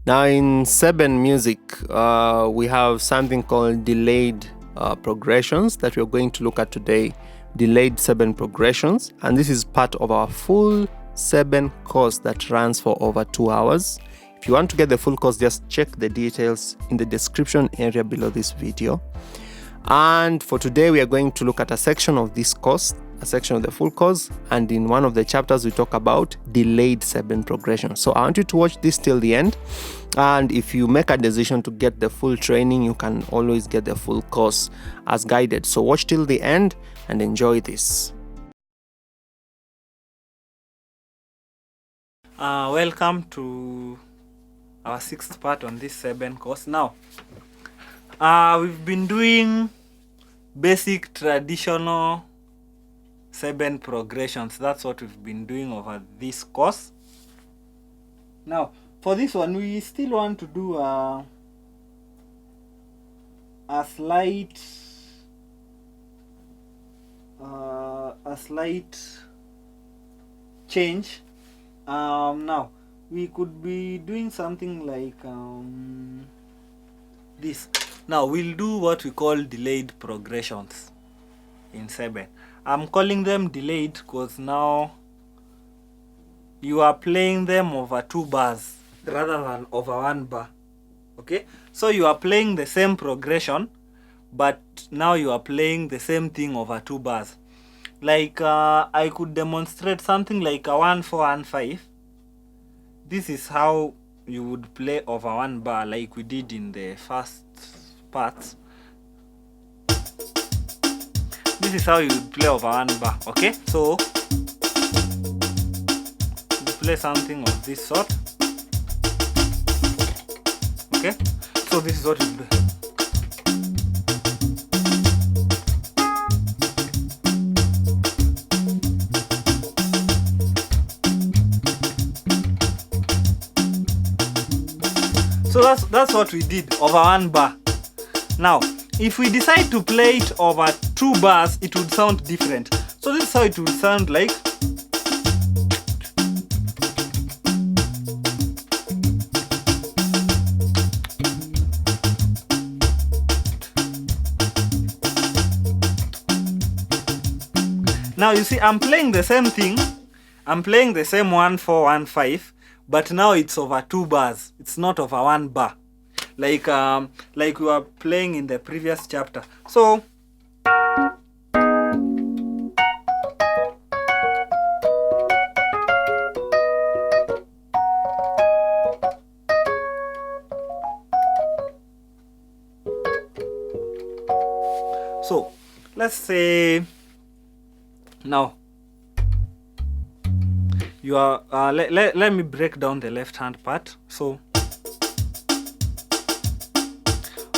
Now in Seben music, we have something called delayed progressions that we're going to look at today. Delayed Seben progressions, and this is part of our full Seben course that runs for over 2 hours. If you want to get the full course, just check the details in the description area below this video. And for today, we are going to look at a section of this course, a section of the full course, and in one of the chapters we talk about delayed Seben progression. So I want you to watch this till the end, and if you make a decision to get the full training, you can always get the full course as guided. So watch till the end and enjoy this. Welcome to our 6th part on this Seben course. Now, we've been doing basic traditional Seben progressions. That's what we've been doing over this course. Now, for this one, we still want to do a slight change. Now we could be doing something like this. Now we'll do what we call delayed progressions in Seben. I'm calling them delayed because now you are playing them over 2 bars rather than over 1 bar. Okay, so you are playing the same progression, but now you are playing the same thing over 2 bars. Like I could demonstrate something like a 1-4-1-5. This is how you would play over 1 bar, like we did in the first parts. This is how you would play over 1 bar. Okay, so you play something of this sort. Okay, so this is what you do. So that's what we did over 1 bar. Now, if we decide to play it over 2 bars, it would sound different. So this is how it would sound like. Now you see, I'm playing the same thing. I'm playing the same 1-4-1-5. But now it's over 2 bars. It's not over 1 bar, like we were playing in the previous chapter. So let's say now you are let me break down the left hand part. So,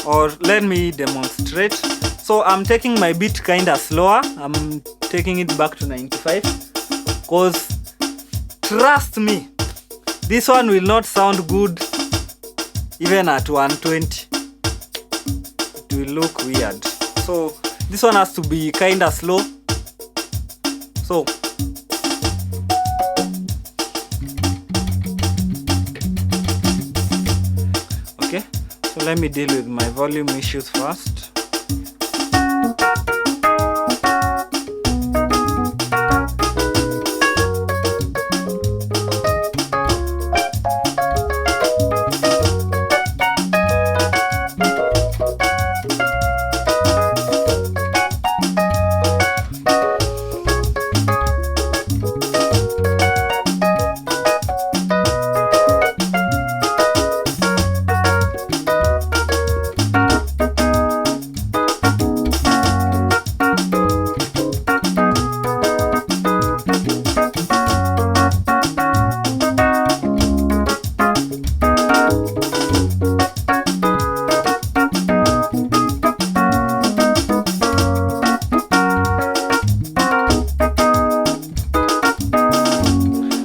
or let me demonstrate. So I'm taking my beat kinda slower. I'm taking it back to 95, because trust me, this one will not sound good even at 120. It will look weird. So this one has to be kinda slow. So okay, so let me deal with my volume issues first.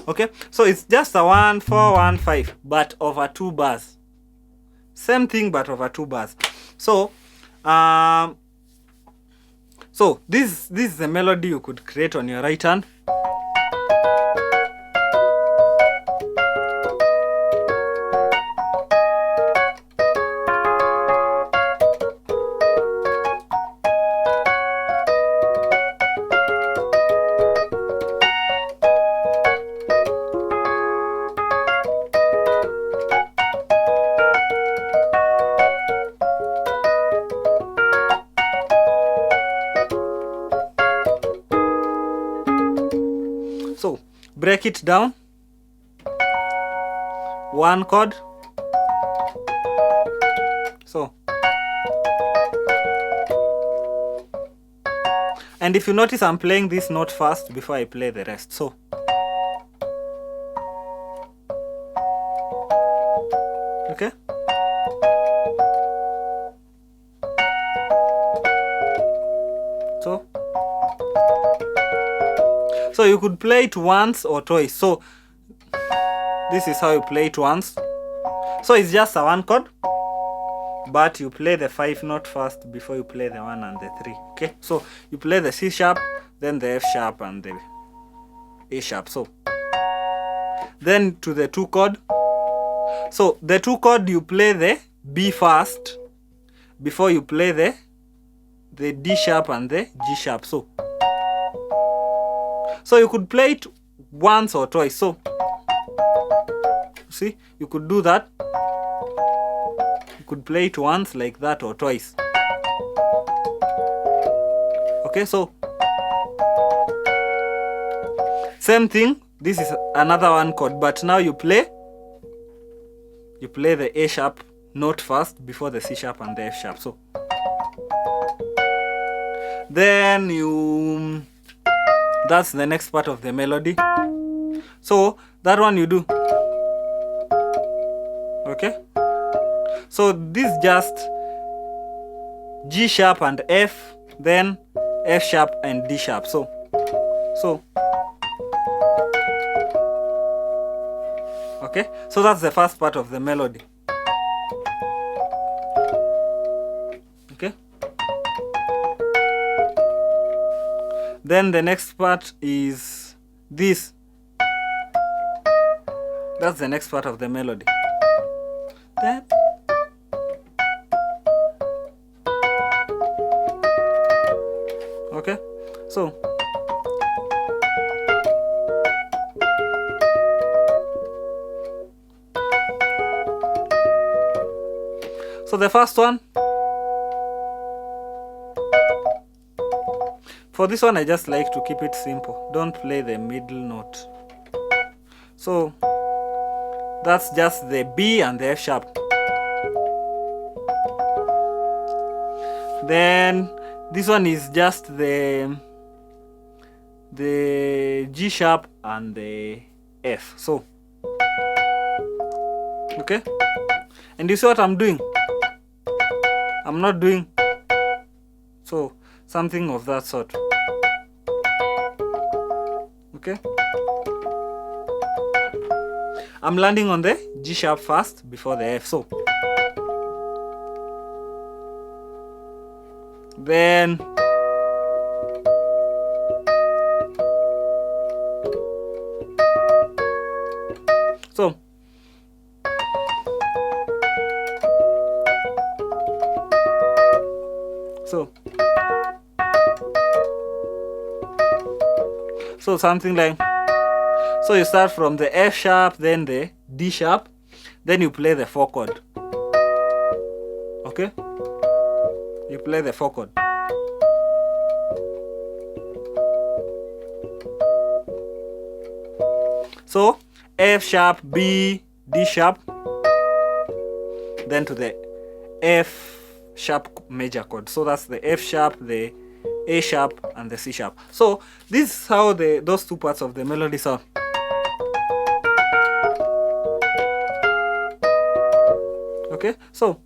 Okay, so it's just a 1-4-1-5, but over 2 bars. Same thing, but over 2 bars. So this is a melody you could create on your right hand. break it down. One chord. So. And if you notice, I'm playing this note first before I play the rest. So. Okay. So you could play it once or twice. So this is how you play it once. So it's just a one chord, but you play the 5 note first before you play the 1 and the 3. Okay, so you play the C sharp, then the F sharp and the A sharp. So then to the 2 chord. So the 2 chord, you play the B first before you play the D sharp and the G sharp. So you could play it once or twice. So see, you could do that. You could play it once like that or twice. Okay, so same thing. This is another one chord, but now you play the A sharp note first before the C sharp and the F sharp. So then that's the next part of the melody. So that one you do. Okay, so this just G sharp and F, then F sharp and D sharp. So okay, so that's the first part of the melody. Okay, then the next part is this. That's the next part of the melody. That. Okay, so the first one, for this one I just like to keep it simple. Don't play the middle note. So that's just the B and the F sharp. Then this one is just the G sharp and the F. So okay, and you see what I'm doing? I'm not doing so something of that sort. Okay, I'm landing on the G sharp first before the F. So then so something like, so you start from the F sharp, then the D sharp, then you play the 4 chord. Okay, you play the 4 chord. So F sharp, B, D sharp, then to the F sharp major chord. So that's the F sharp, the A sharp and the C sharp. So this is how those two parts of the melody sound. Okay, so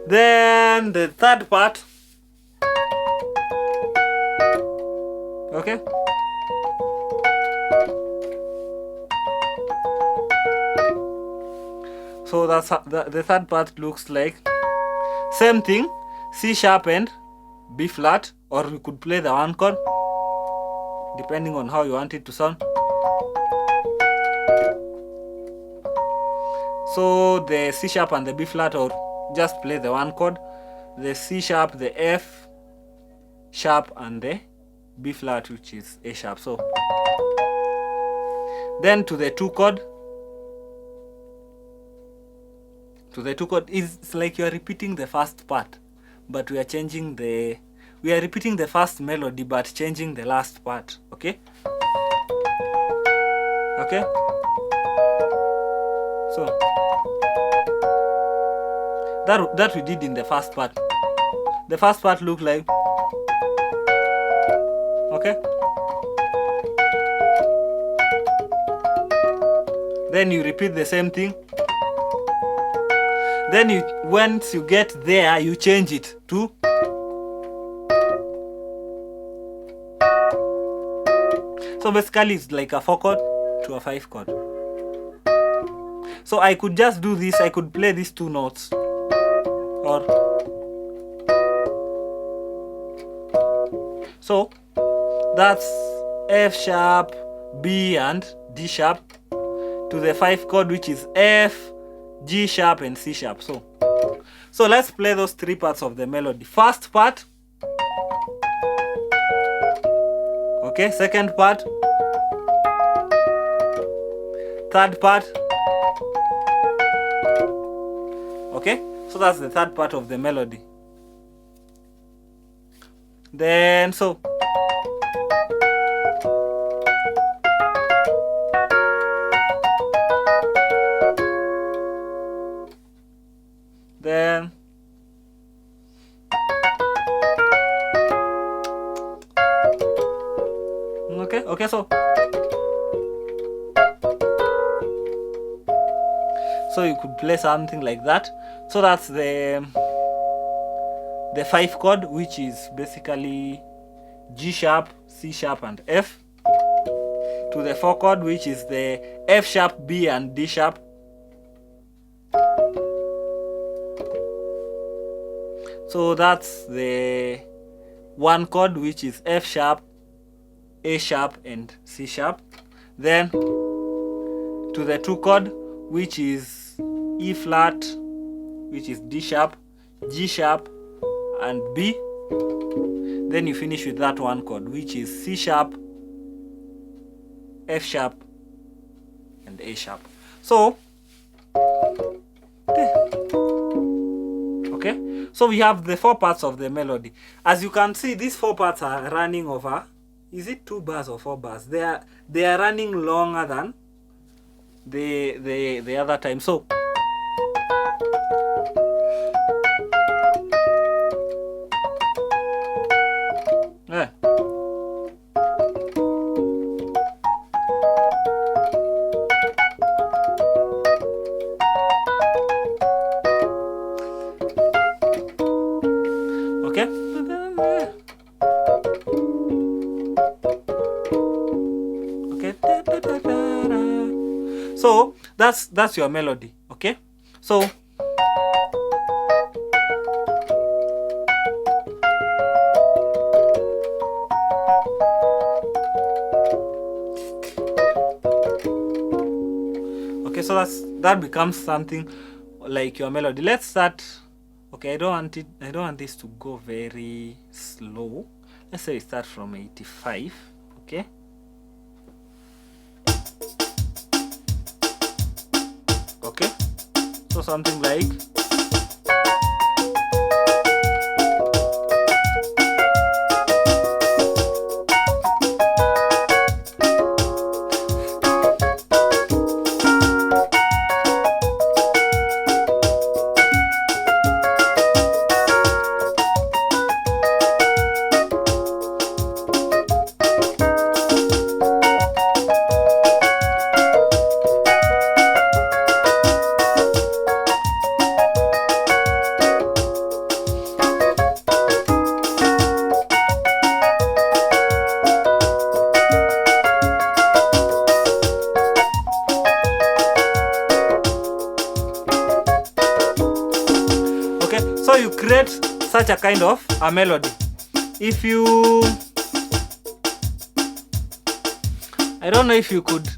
then the third part. Okay, so that's how the third part looks like. Same thing, C sharp and B flat, or you could play the 1 chord depending on how you want it to sound. So the C sharp and the B flat, or just play the 1 chord, the C sharp, the F sharp and the B flat, which is A sharp. So then to the 2 chord. To the 2 chord, it's like you are repeating the first part, but we are changing we are repeating the first melody but changing the last part. Okay, so that we did in the first part. The first part looked like, okay, then you repeat the same thing. Then once you get there, you change it to, so basically it's like a 4 chord to a 5 chord. So I could just do this, I could play these 2 notes, or so that's F sharp, B and D sharp to the 5 chord, which is F, G sharp and C sharp. So let's play those 3 parts of the melody. First part, okay, second part, third part. Okay, so that's the third part of the melody. Then so then okay, so you could play something like that. So that's the 5 chord, which is basically G sharp, C sharp and F, to the 4 chord, which is the F sharp, B and D sharp. So that's the 1 chord, which is F sharp, A sharp and C sharp. Then to the 2 chord, which is E flat, which is D sharp, G sharp and B. Then you finish with that 1 chord, which is C sharp, F sharp and A sharp. So okay, so we have the 4 parts of the melody. As you can see, these 4 parts are running over, is it 2 bars or 4 bars? They are running longer than the other time. So yeah. Okay. Okay. So that's your melody. Okay. So okay, so that becomes something like your melody. Let's start. Okay, I don't want this to go very slow. Let's say we start from 85. Okay. Okay, so something like so you create such a kind of a melody. If you, I don't know if you could